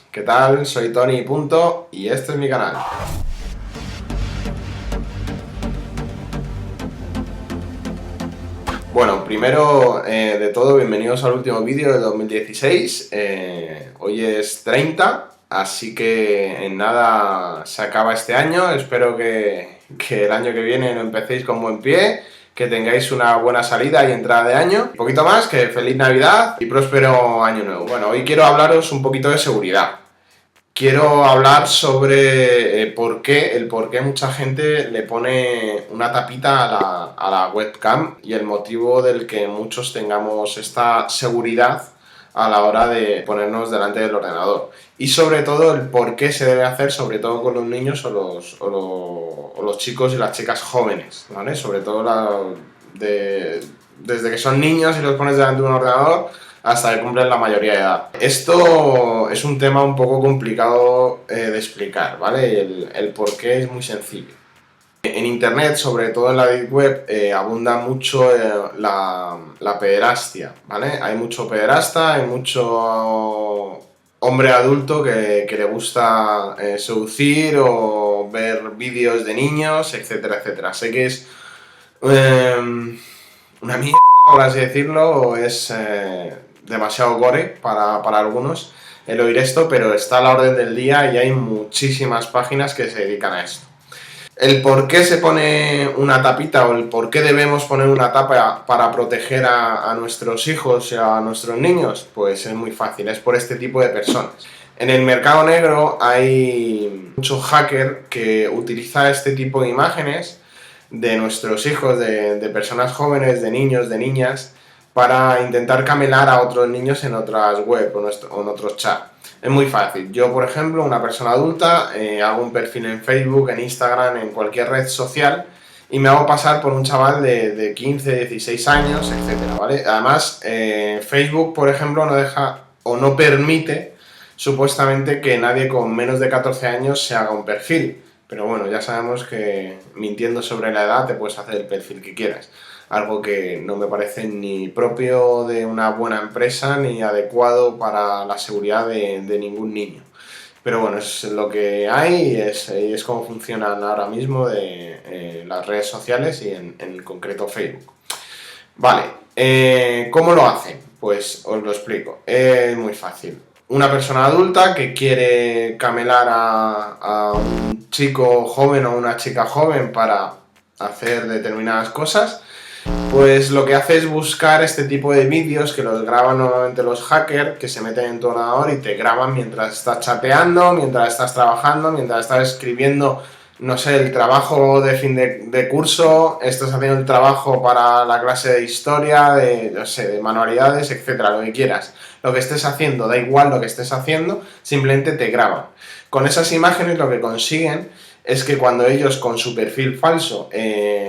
¿Qué tal? Soy Tony Punto y este es mi canal. Bueno, primero de todo, bienvenidos al último vídeo de 2016. Hoy es 30, así que en nada se acaba este año. Espero que el año que viene lo empecéis con buen pie, que tengáis una buena salida y entrada de año. Un poquito más, que feliz Navidad y próspero año nuevo. Bueno, hoy quiero hablaros un poquito de seguridad. Quiero hablar sobre el por qué mucha gente le pone una tapita a la webcam y el motivo del que muchos tengamos esta seguridad a la hora de ponernos delante del ordenador. Y sobre todo el por qué se debe hacer, sobre todo con los niños o los chicos y las chicas jóvenes, ¿vale? Sobre todo desde que son niños y los pones delante de un ordenador hasta que cumplen la mayoría de edad. Esto es un tema un poco complicado de explicar, ¿vale? El por qué es muy sencillo. En internet, sobre todo en la deep web, abunda mucho la pederastia, ¿vale? Hay mucho pederasta, hay mucho hombre adulto que le gusta seducir o ver vídeos de niños, etcétera, etcétera. Sé que es una mierda, por así decirlo, o es demasiado gore para algunos el oír esto, pero está a la orden del día y hay muchísimas páginas que se dedican a esto. El por qué se pone una tapita o el por qué debemos poner una tapa para proteger a nuestros hijos y a nuestros niños, pues es muy fácil, es por este tipo de personas. En el mercado negro hay mucho hacker que utiliza este tipo de imágenes de nuestros hijos, de personas jóvenes, de niños, de niñas, para intentar camelar a otros niños en otras web o en otros chats. Es muy fácil. Yo, por ejemplo, una persona adulta, hago un perfil en Facebook, en Instagram, en cualquier red social y me hago pasar por un chaval de 15, 16 años, etcétera, ¿vale? Además, Facebook, por ejemplo, no deja o no permite supuestamente que nadie con menos de 14 años se haga un perfil. Pero bueno, ya sabemos que mintiendo sobre la edad te puedes hacer el perfil que quieras. Algo que no me parece ni propio de una buena empresa ni adecuado para la seguridad de ningún niño. Pero bueno, es lo que hay y es como funcionan ahora mismo las redes sociales y en concreto Facebook. Vale, ¿cómo lo hacen? Pues os lo explico. Es muy fácil. Una persona adulta que quiere camelar a un chico joven o una chica joven para hacer determinadas cosas, pues lo que hace es buscar este tipo de vídeos que los graban normalmente los hackers, que se meten en tu ordenador y te graban mientras estás chateando, mientras estás trabajando, mientras estás escribiendo, no sé, el trabajo de fin de curso, estás haciendo el trabajo para la clase de historia, no sé, de manualidades, etcétera, lo que quieras. Lo que estés haciendo, da igual lo que estés haciendo, simplemente te graban. Con esas imágenes lo que consiguen es que cuando ellos con su perfil falso,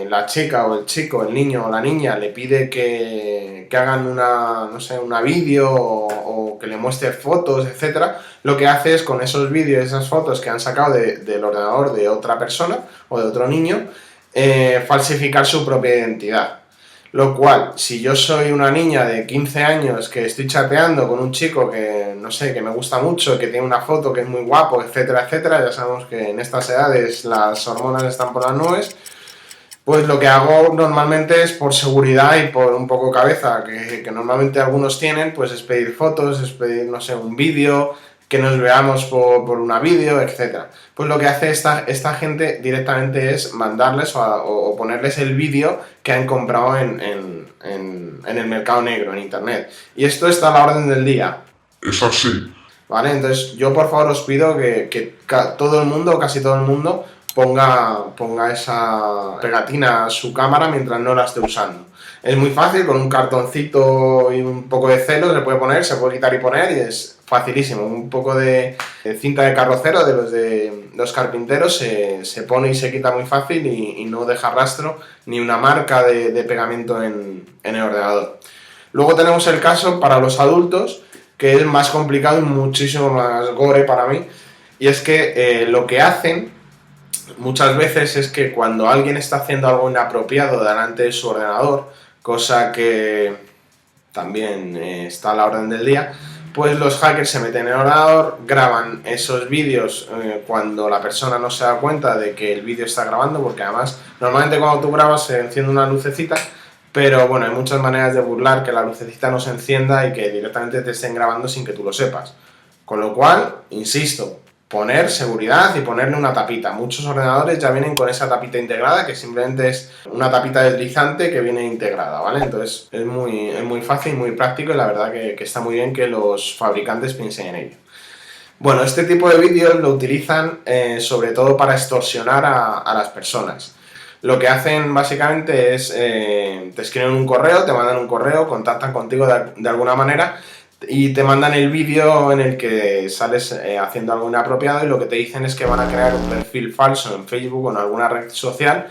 la chica o el chico, el niño o la niña le pide que hagan una vídeo o que le muestre fotos, etcétera, lo que hace es con esos vídeos y esas fotos que han sacado del ordenador de otra persona o de otro niño, falsificar su propia identidad. Lo cual, si yo soy una niña de 15 años que estoy chateando con un chico que, no sé, que me gusta mucho, que tiene una foto que es muy guapo, etcétera, etcétera, ya sabemos que en estas edades las hormonas están por las nubes, pues lo que hago normalmente es por seguridad y por un poco cabeza, que normalmente algunos tienen, pues es pedir fotos, es pedir, no sé, un vídeo, que nos veamos por una vídeo, etc. Pues lo que hace esta gente directamente es mandarles o ponerles el vídeo que han comprado en el mercado negro, en internet. Y esto está a la orden del día. Es así. ¿Vale? Entonces yo por favor os pido que todo el mundo, casi todo el mundo, ponga esa pegatina a su cámara mientras no la esté usando. Es muy fácil, con un cartoncito y un poco de celo se puede poner, se puede quitar y poner y es facilísimo. Un poco de cinta de carrocero de los carpinteros se pone y se quita muy fácil y no deja rastro ni una marca de pegamento en el ordenador. Luego tenemos el caso para los adultos, que es más complicado y muchísimo más gore para mí, y es que lo que hacen muchas veces es que cuando alguien está haciendo algo inapropiado delante de su ordenador, cosa que también está a la orden del día, pues los hackers se meten en el ordenador, graban esos vídeos cuando la persona no se da cuenta de que el vídeo está grabando, porque además normalmente cuando tú grabas se enciende una lucecita, pero bueno, hay muchas maneras de burlar que la lucecita no se encienda y que directamente te estén grabando sin que tú lo sepas. Con lo cual, insisto, poner seguridad y ponerle una tapita. Muchos ordenadores ya vienen con esa tapita integrada, que simplemente es una tapita deslizante que viene integrada, ¿vale? Entonces es muy fácil y muy práctico, y la verdad que está muy bien que los fabricantes piensen en ello. Bueno, este tipo de vídeos lo utilizan sobre todo para extorsionar a las personas. Lo que hacen básicamente es, te escriben un correo, te mandan un correo, contactan contigo de alguna manera y te mandan el vídeo en el que sales haciendo algo inapropiado, y lo que te dicen es que van a crear un perfil falso en Facebook o en alguna red social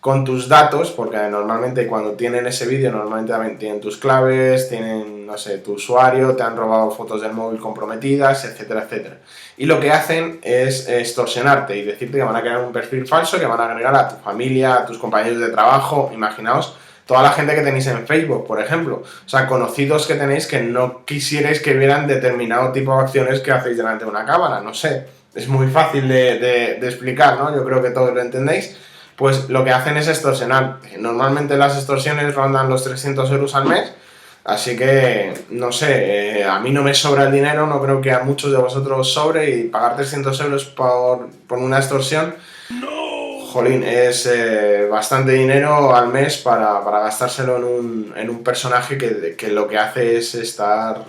con tus datos, porque normalmente cuando tienen ese vídeo normalmente también tienen tus claves, tienen, no sé, tu usuario, te han robado fotos del móvil comprometidas, etcétera, etcétera. Y lo que hacen es extorsionarte y decirte que van a crear un perfil falso, que van a agregar a tu familia, a tus compañeros de trabajo. Imaginaos toda la gente que tenéis en Facebook, por ejemplo. O sea, conocidos que tenéis que no quisierais que vieran determinado tipo de acciones que hacéis delante de una cámara. No sé, es muy fácil de explicar, ¿no? Yo creo que todos lo entendéis. Pues lo que hacen es extorsionar. Normalmente las extorsiones rondan los 300 euros al mes, así que, no sé, a mí no me sobra el dinero, no creo que a muchos de vosotros sobre, y pagar 300 euros por una extorsión, jolín, es bastante dinero al mes para gastárselo en un personaje que lo que hace es estar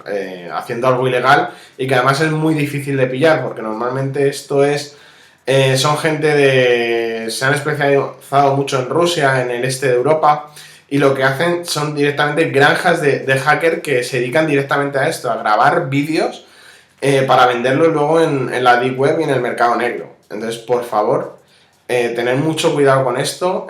haciendo algo ilegal, y que además es muy difícil de pillar, porque normalmente esto es... son gente se han especializado mucho en Rusia, en el este de Europa, y lo que hacen son directamente granjas de hacker que se dedican directamente a esto, a grabar vídeos para venderlos luego en la deep web y en el mercado negro. Entonces, por favor, tener mucho cuidado con esto,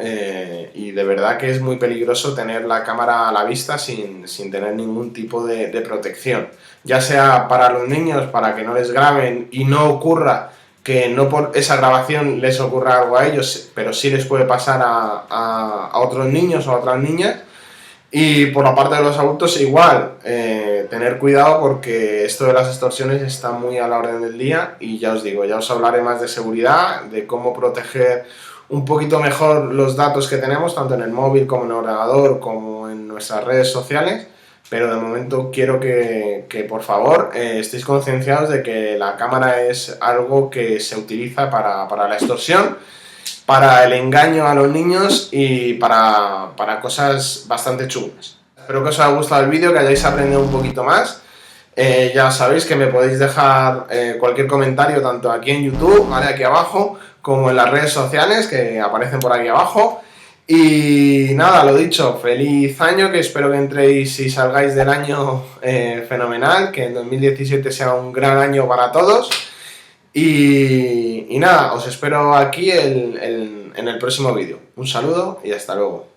y de verdad que es muy peligroso tener la cámara a la vista sin tener ningún tipo de protección, ya sea para los niños, para que no les graben y no ocurra que no por esa grabación les ocurra algo a ellos, pero sí les puede pasar a otros niños o a otras niñas. Y por la parte de los adultos igual, tener cuidado, porque esto de las extorsiones está muy a la orden del día, y ya os digo, ya os hablaré más de seguridad, de cómo proteger un poquito mejor los datos que tenemos, tanto en el móvil como en el ordenador, como en nuestras redes sociales. Pero de momento quiero que por favor estéis concienciados de que la cámara es algo que se utiliza para la extorsión, para el engaño a los niños y para cosas bastante chulas. Espero que os haya gustado el vídeo, que hayáis aprendido un poquito más. Ya sabéis que me podéis dejar cualquier comentario tanto aquí en YouTube, ¿vale?, aquí abajo, como en las redes sociales que aparecen por aquí abajo. Y nada, lo dicho, feliz año, que espero que entréis y salgáis del año fenomenal, que el 2017 sea un gran año para todos. Y nada, os espero aquí en el próximo vídeo. Un saludo y hasta luego.